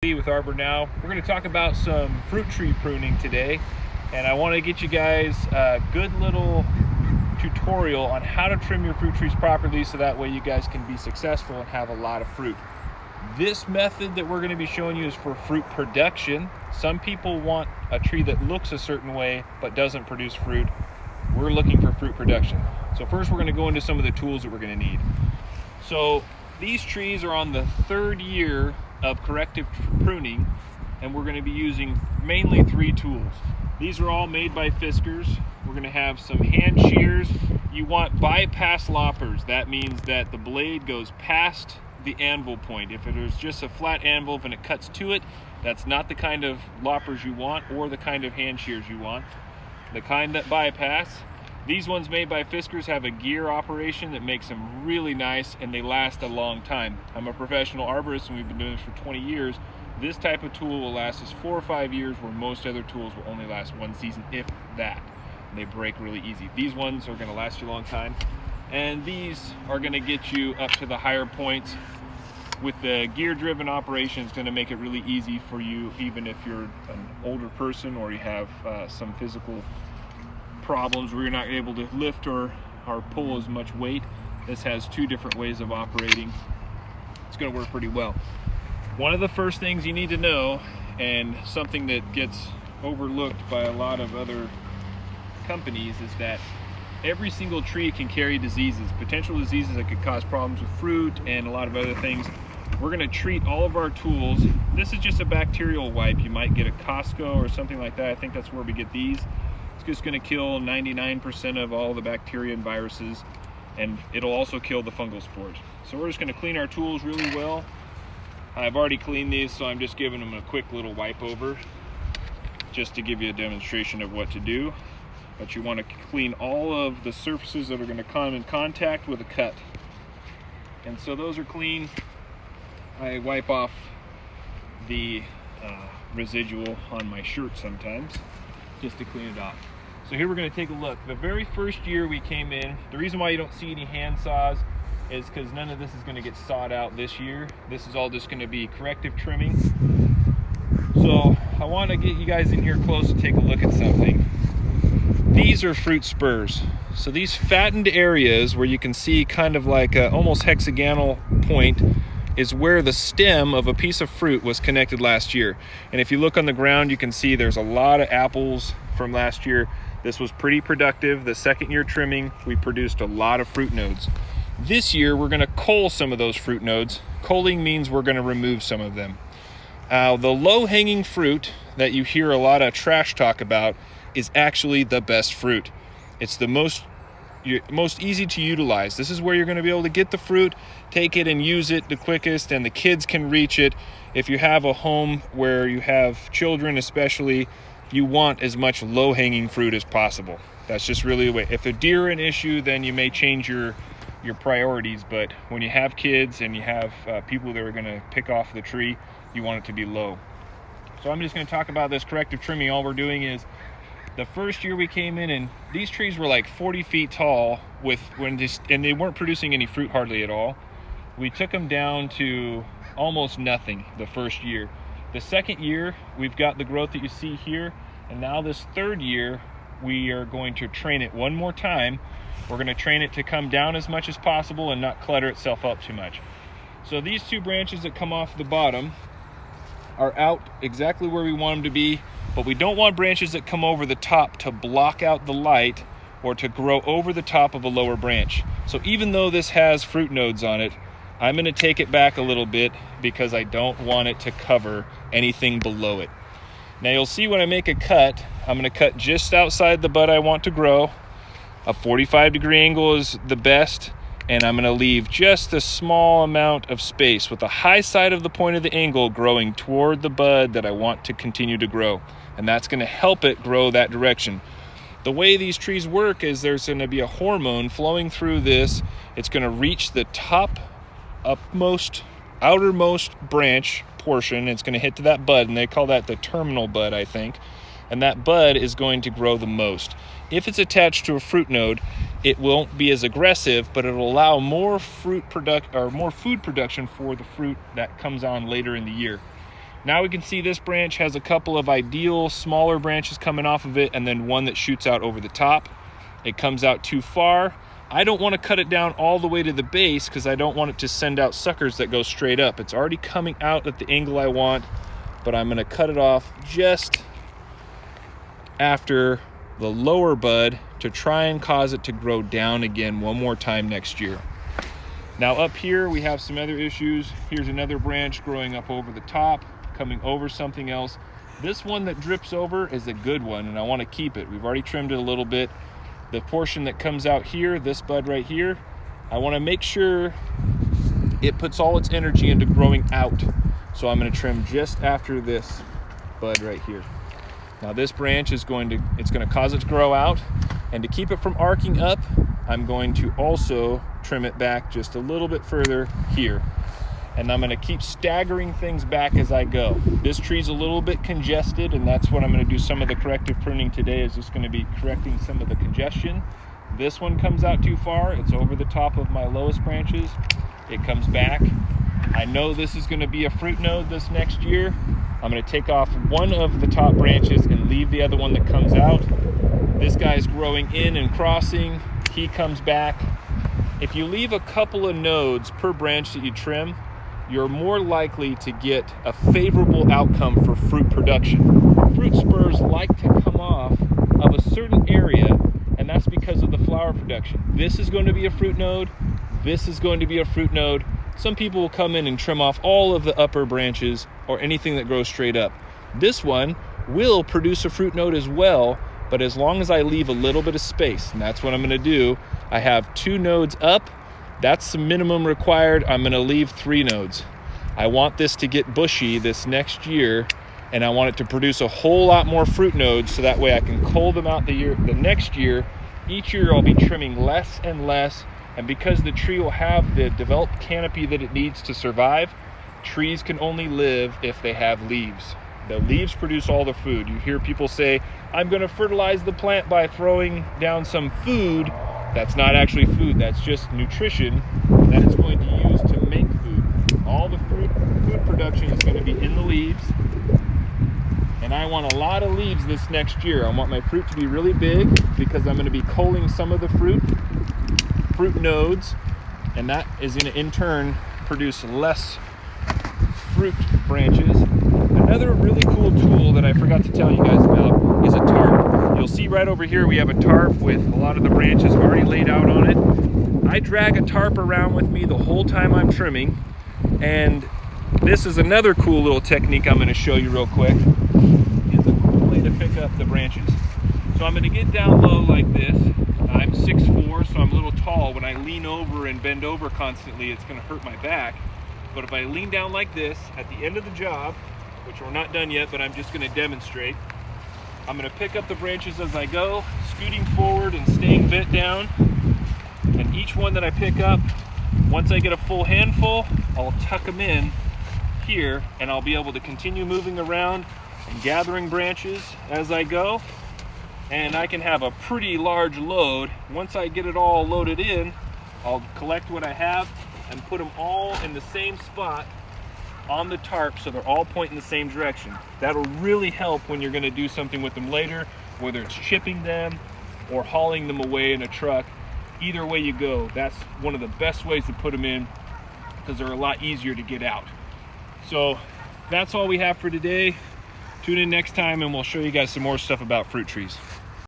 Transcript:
Andy with Arbor Now. We're going to talk about some fruit tree pruning today, and I want to get you guys a good little tutorial on how to trim your fruit trees properly so that way you guys can be successful and have a lot of fruit. This method that we're going to be showing you is for fruit production. Some people want a tree that looks a certain way but doesn't produce fruit. We're looking for fruit production. So first we're going to go into some of the tools that we're going to need. So these trees are on the third year of corrective pruning, and we're going to be using mainly 3 tools. These are all made by Fiskars. We're going to have some hand shears. You want bypass loppers. That means that the blade goes past the anvil point. If it is just a flat anvil and it cuts to it, that's not the kind of loppers you want or the kind of hand shears you want. The kind that bypass. These ones made by Fiskars have a gear operation that makes them really nice, and they last a long time. I'm a professional arborist and we've been doing this for 20 years. This type of tool will last us 4 or 5 years, where most other tools will only last 1 season, if that. They break really easy. These ones are going to last you a long time, and these are going to get you up to the higher points. With the gear driven operation, it's going to make it really easy for you, even if you're an older person or you have some physical problems where you're not able to lift or pull as much weight. This has 2 different ways of operating. It's going to work pretty well. One of the first things you need to know, and something that gets overlooked by a lot of other companies, is that every single tree can carry diseases, potential diseases that could cause problems with fruit and a lot of other things. We're going to treat all of our tools. This is just a bacterial wipe. You might get a Costco or something like that. I think that's where we get these. It's just going to kill 99% of all the bacteria and viruses, and it'll also kill the fungal spores. So we're just going to clean our tools really well. I've already cleaned these, so I'm just giving them a quick little wipe over just to give you a demonstration of what to do. But you want to clean all of the surfaces that are going to come in contact with a cut. And so those are clean. I wipe off the residual on my shirt sometimes just to clean it off. So here we're going to take a look. The very first year we came in, the reason why you don't see any hand saws is because none of this is going to get sawed out this year. This is all just going to be corrective trimming. So I want to get you guys in here close to take a look at something. These are fruit spurs. So these fattened areas where you can see kind of like a almost hexagonal point is where the stem of a piece of fruit was connected last year. And if you look on the ground, you can see there's a lot of apples from last year. This was pretty productive. The second year trimming, we produced a lot of fruit nodes. This year, we're going to cull some of those fruit nodes. Culling means we're going to remove some of them. The low-hanging fruit that you hear a lot of trash talk about is actually the best fruit. It's the most easy to utilize. This is where you're going to be able to get the fruit, take it and use it the quickest, and the kids can reach it. If you have a home where you have children especially, you want as much low-hanging fruit as possible. That's just really the way. If a deer are an issue, then you may change your priorities, but when you have kids and you have people that are going to pick off the tree, you want it to be low. So I'm just going to talk about this corrective trimming. All we're doing is, the first year we came in, and these trees were like 40 feet tall and they weren't producing any fruit hardly at all. We took them down to almost nothing the first year. The second year, we've got the growth that you see here, and now this third year, we are going to train it one more time. We're going to train it to come down as much as possible and not clutter itself up too much. So these 2 branches that come off the bottom are out exactly where we want them to be, but we don't want branches that come over the top to block out the light or to grow over the top of a lower branch. So even though this has fruit nodes on it, I'm going to take it back a little bit because I don't want it to cover anything below it. Now you'll see when I make a cut, I'm going to cut just outside the bud I want to grow. A 45-degree angle is the best, and I'm going to leave just a small amount of space with the high side of the point of the angle growing toward the bud that I want to continue to grow. And that's going to help it grow that direction. The way these trees work is there's going to be a hormone flowing through this. It's going to reach the outermost branch portion. It's going to hit to that bud, and they call that the terminal bud, I think. And that bud is going to grow the most. If it's attached to a fruit node, it won't be as aggressive, but it'll allow more food production for the fruit that comes on later in the year. Now we can see this branch has a couple of ideal smaller branches coming off of it, and then one that shoots out over the top. It comes out too far. I don't want to cut it down all the way to the base because I don't want it to send out suckers that go straight up. It's already coming out at the angle I want, but I'm going to cut it off just after the lower bud to try and cause it to grow down again one more time next year. Now up here we have some other issues. Here's another branch growing up over the top, coming over something else. This one that drips over is a good one, and I want to keep it. We've already trimmed it a little bit. The portion that comes out here, this bud right here, I want to make sure it puts all its energy into growing out. So I'm going to trim just after this bud right here. Now this branch is going to cause it to grow out, and to keep it from arcing up, I'm going to also trim it back just a little bit further here. And I'm going to keep staggering things back as I go. This tree's a little bit congested, and that's what I'm going to do some of the corrective pruning today, is just going to be correcting some of the congestion. This one comes out too far. It's over the top of my lowest branches. It comes back. I know this is going to be a fruit node this next year. I'm going to take off one of the top branches and leave the other one that comes out. This guy's growing in and crossing. He comes back. If you leave a couple of nodes per branch that you trim, you're more likely to get a favorable outcome for fruit production. Fruit spurs like to come off of a certain area, and that's because of the flower production. This is going to be a fruit node. This is going to be a fruit node. Some people will come in and trim off all of the upper branches or anything that grows straight up. This one will produce a fruit node as well, but as long as I leave a little bit of space, and that's what I'm going to do. I have 2 nodes up. That's the minimum required. I'm going to leave 3 nodes. I want this to get bushy this next year, and I want it to produce a whole lot more fruit nodes, so that way I can cull them out the next year. Each year I'll be trimming less and less, and because the tree will have the developed canopy that it needs to survive, trees can only live if they have leaves. The leaves produce all the food. You hear people say, I'm going to fertilize the plant by throwing down some food. That's not actually food, that's just nutrition that it's going to use to make food. All the food production is going to be in the leaves, and I want a lot of leaves this next year. I want my fruit to be really big because I'm going to be culling some of the fruit nodes, and that is going to in turn produce less fruit branches. Another really cool tool that I forgot to tell you guys about is a tarp. You'll see right over here we have a tarp with a lot of the branches already laid out on it. I drag a tarp around with me the whole time I'm trimming, and this is another cool little technique I'm going to show you real quick. It's a cool way to pick up the branches. So I'm going to get down low like this. I'm 6'4", so I'm a little tall. When I lean over and bend over constantly, it's going to hurt my back. But if I lean down like this at the end of the job, which we're not done yet, but I'm just going to demonstrate, I'm going to pick up the branches as I go, scooting forward and staying bent down. And each one that I pick up, once I get a full handful, I'll tuck them in here, and I'll be able to continue moving around and gathering branches as I go. And I can have a pretty large load. Once I get it all loaded in, I'll collect what I have and put them all in the same spot on the tarp, so they're all pointing the same direction. That'll really help when you're going to do something with them later, whether it's shipping them or hauling them away in a truck. Either way you go, that's one of the best ways to put them in, because they're a lot easier to get out. So that's all we have for today. Tune in next time and we'll show you guys some more stuff about fruit trees.